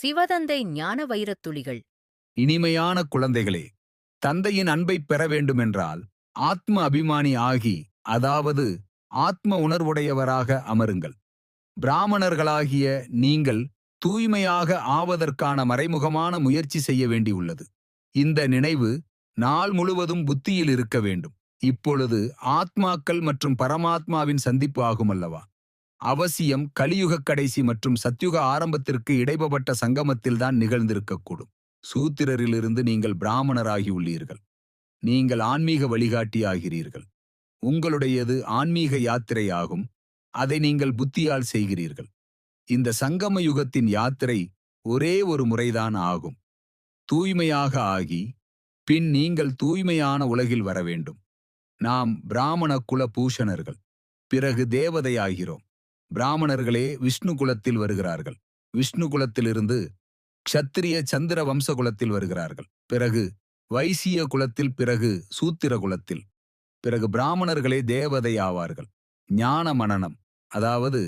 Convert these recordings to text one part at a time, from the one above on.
சிவதந்தை ஞான வைரத்துளிகள். இனிமையான குழந்தைகளே, தந்தையின் அன்பைப் பெற வேண்டுமென்றால் ஆத்ம அபிமானி ஆகி, அதாவது ஆத்ம உணர்வுடையவராக அமருங்கள். பிராமணர்களாகிய நீங்கள் தூய்மையாக ஆவதற்கான மறைமுகமான முயற்சி செய்ய வேண்டியுள்ளது. இந்த நினைவு நாள் முழுவதும் புத்தியில் இருக்க வேண்டும். இப்பொழுது ஆத்மாக்கள் மற்றும் பரமாத்மாவின் சந்திப்பு ஆகுமல்லவா? அவசியம் கலியுக கடைசி மற்றும் சத்யுக ஆரம்பத்திற்கு இடைப்பட்ட சங்கமத்தில்தான் நிகழ்ந்திருக்கக்கூடும். சூத்திரரிலிருந்து நீங்கள் பிராமணராகியுள்ளீர்கள். நீங்கள் ஆன்மீக வழிகாட்டியாகிறீர்கள். உங்களுடையது ஆன்மீக யாத்திரையாகும். அதை நீங்கள் புத்தியால் செய்கிறீர்கள். இந்த சங்கம யுகத்தின் யாத்திரை ஒரே ஒரு முறைதான் ஆகும். தூய்மையாக ஆகி பின் நீங்கள் தூய்மையான உலகில் வர வேண்டும். நாம் பிராமண குல பூஷணர்கள், பிறகு தேவதையாகிறோம். பிராமணர்களே விஷ்ணு குலத்தில் வருகிறார்கள். விஷ்ணு குலத்திலிருந்து க்ஷத்திரிய சந்திர வம்சகுலத்தில் வருகிறார்கள். பிறகு வைசிய குலத்தில், பிறகு சூத்திர குலத்தில், பிறகு பிராமணர்களே தேவதை ஆவார்கள். ஞான மனனம், அதாவது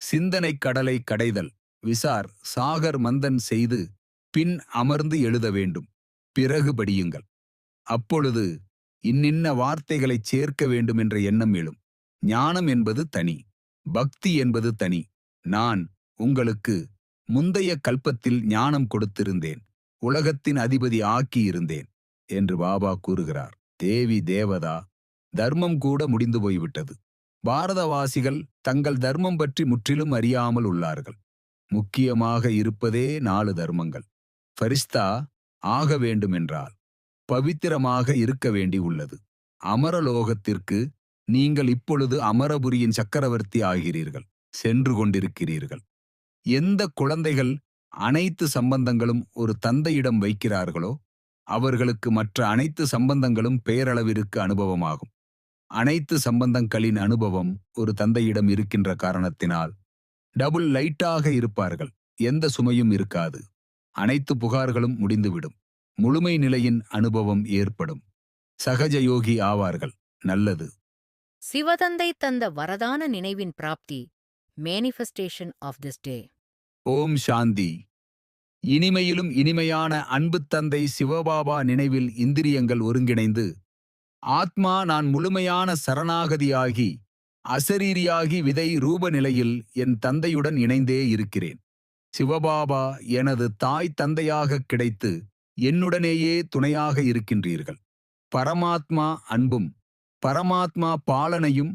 சிந்தனை கடலை கடைதல், விசார் சாகர் மந்தன் செய்து பின் அமர்ந்து எழுத வேண்டும். பிறகு படியுங்கள். அப்பொழுது இன்னின்ன வார்த்தைகளைச் சேர்க்க வேண்டும் என்ற எண்ணம் எழும். ஞானம் என்பது தனி, பக்தி என்பது தனி. நான் உங்களுக்கு முந்தைய கல்பத்தில் ஞானம் கொடுத்திருந்தேன், உலகத்தின் அதிபதி ஆக்கியிருந்தேன் என்று பாபா கூறுகிறார். தேவி தேவதா, தர்மம் கூட முடிந்து போய்விட்டது. பாரதவாசிகள் தங்கள் தர்மம் பற்றி முற்றிலும் அறியாமல் உள்ளார்கள். முக்கியமாக இருப்பதே 4 தர்மங்கள். ஃபரிஸ்தா ஆக வேண்டுமென்றால் பவித்திரமாக இருக்க வேண்டி உள்ளது. அமரலோகத்திற்கு நீங்கள் இப்பொழுது அமரபுரியின் சக்கரவர்த்தி ஆகிறீர்கள், சென்று கொண்டிருக்கிறீர்கள். எந்த குழந்தைகள் அனைத்து சம்பந்தங்களும் ஒரு தந்தையிடம் வைக்கிறார்களோ அவர்களுக்கு மற்ற அனைத்து சம்பந்தங்களும் பெயரளவிற்கு அனுபவமாகும். அனைத்து சம்பந்தங்களின் அனுபவம் ஒரு தந்தையிடம் இருக்கின்ற காரணத்தினால் டபுள் லைட்டாக இருப்பார்கள். எந்த சுமையும் இருக்காது. அனைத்து புகார்களும் முடிந்துவிடும். முழுமை நிலையின் அனுபவம் ஏற்படும். சகஜ யோகி ஆவார்கள். நல்லது. சிவதந்தை தந்த வரதான நினைவின் பிராப்தி. Manifestation of this day. Om Shanti. இனிமையிலும் இனிமையான அன்பு தந்தை சிவபாபா நினைவில் இந்திரியங்கள் ஒருங்கிணைந்து, ஆத்மா நான் முழுமையான சரணாகதியாகி அசரீரியாகி விதை ரூப நிலையில் என் தந்தையுடன் இணைந்தே இருக்கிறேன். சிவபாபா எனது தாய் தந்தையாக கிடைத்து என்னுடனேயே துணையாக இருக்கின்றீர்கள். பரமாத்மா அன்பும் பரமாத்மா பாலனையும்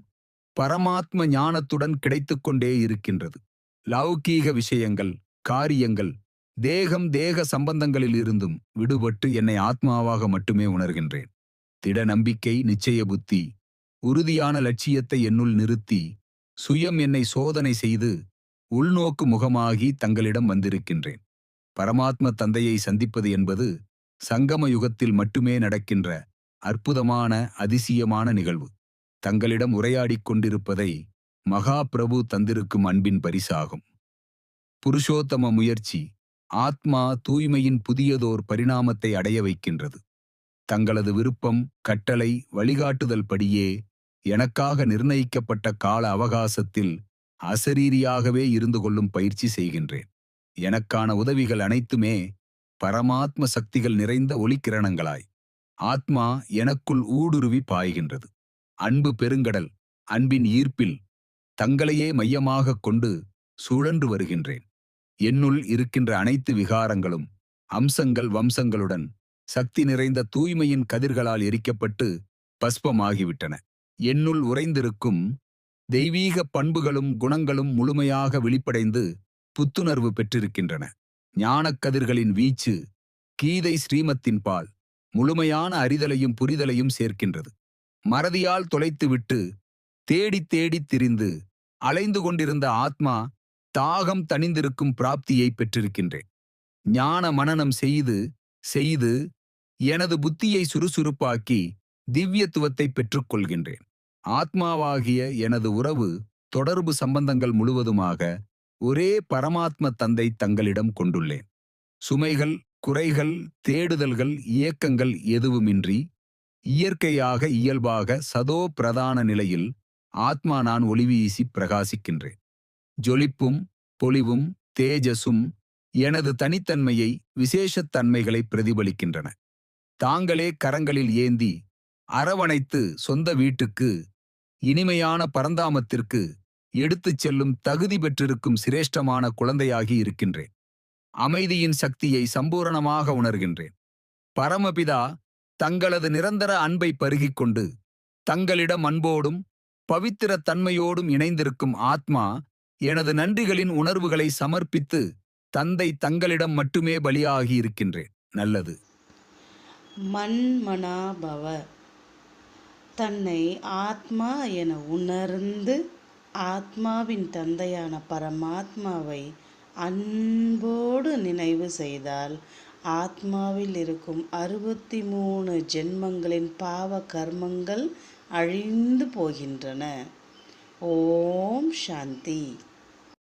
பரமாத்ம ஞானத்துடன் கிடைத்துக்கொண்டே இருக்கின்றது. லௌகீக விஷயங்கள், காரியங்கள், தேகம், தேக சம்பந்தங்களில் இருந்தும் விடுபட்டு என்னை ஆத்மாவாக மட்டுமே உணர்கின்றேன். திட நம்பிக்கை, நிச்சய புத்தி, உறுதியான லட்சியத்தை என்னுள் நிறுத்தி சுயம் என்னை சோதனை செய்து உள்நோக்கு முகமாகி தங்களிடம் வந்திருக்கின்றேன். பரமாத்ம தந்தையை சந்திப்பது என்பது சங்கம யுகத்தில் மட்டுமே நடக்கின்ற அற்புதமான அதிசயமான நிகழ்வு. தங்களிடம் உரையாடிக் கொண்டிருப்பதை மகா பிரபு தந்திருக்கும் அன்பின் பரிசாகும். புருஷோத்தம முயற்சி ஆத்மா தூய்மையின் புதியதோர் பரிணாமத்தை அடைய வைக்கின்றது. தங்களது விருப்பம், கட்டளை, வழிகாட்டுதல் படியே எனக்காக நிர்ணயிக்கப்பட்ட கால அவகாசத்தில் அசரீரியாகவே இருந்து கொள்ளும் பயிற்சி செய்கின்றேன். எனக்கான உதவிகள் அனைத்துமே பரமாத்ம சக்திகள் நிறைந்த ஒளிக்கிரணங்களாய் ஆத்மா எனக்குள் ஊடுருவி பாய்கின்றது. அன்பு பெருங்கடல், அன்பின் ஈர்ப்பில் தங்களையே மையமாகக் கொண்டு சுழன்று வருகின்றேன். என்னுள் இருக்கின்ற அனைத்து விகாரங்களும் அம்சங்கள் வம்சங்களுடன் சக்தி நிறைந்த தூய்மையின் கதிர்களால் எரிக்கப்பட்டு பஸ்பமாகிவிட்டன. என்னுள் உறைந்திருக்கும் தெய்வீக பண்புகளும் குணங்களும் முழுமையாக வெளிப்படைந்து புத்துணர்வு பெற்றிருக்கின்றன. ஞானக்கதிர்களின் வீச்சு கீதை ஸ்ரீமத்தின் பால் முழுமையான அறிதலையும் புரிதலையும் சேர்க்கின்றது. மறதியால் தொலைத்துவிட்டு தேடித் தேடித் திரிந்து அலைந்து கொண்டிருந்த ஆத்மா தாகம் தணிந்திருக்கும் பிராப்தியை பெற்றிருக்கின்றேன். ஞான மனனம் செய்து செய்து எனது புத்தியை சுறுசுறுப்பாக்கி திவ்யத்துவத்தை பெற்றுக்கொள்கின்றேன். ஆத்மாவாகிய எனது உறவு தொடர்பு சம்பந்தங்கள் முழுவதுமாக ஒரே பரமாத்ம தந்தை தங்களிடம் கொண்டுள்ளேன். சுமைகள், குறைகள், தேடுதல்கள், இயக்கங்கள் எதுவுமின்றி இயற்கையாக இயல்பாக சதோ பிரதான நிலையில் ஆத்மா நான் ஒளிவீசி பிரகாசிக்கின்றேன். ஜொலிப்பும் பொலிவும் தேஜஸும் எனது தனித்தன்மையை, விசேஷத் தன்மைகளை பிரதிபலிக்கின்றன. தாங்களே கரங்களில் ஏந்தி அரவணைத்து சொந்த வீட்டுக்கு, இனிமையான பரந்தாமத்திற்கு எடுத்துச் செல்லும் தகுதி பெற்றிருக்கும் சிரேஷ்டமான குழந்தையாகி இருக்கின்றேன். அமைதியின் சக்தியை சம்பூரணமாக உணர்கின்றேன். பரமபிதா தங்களது நிரந்தர அன்பை பருகிக் கொண்டு தங்களிடம் அன்போடும் பவித்திர தன்மையோடும் இணைந்திருக்கும் ஆத்மா எனது நன்றிகளின் உணர்வுகளை சமர்ப்பித்து தந்தை தங்களிடம் மட்டுமே பலியாகி இருக்கின்றேன். நல்லது. மன்மனாபவ. தன்னை ஆத்மா என உணர்ந்து ஆத்மாவின் தந்தையான பரமாத்மாவை அன்போடு நினைவு செய்தால் ஆத்மாவில் இருக்கும் 63 ஜென்மங்களின் பாவ கர்மங்கள் அழிந்து போகின்றன. ஓம் சாந்தி.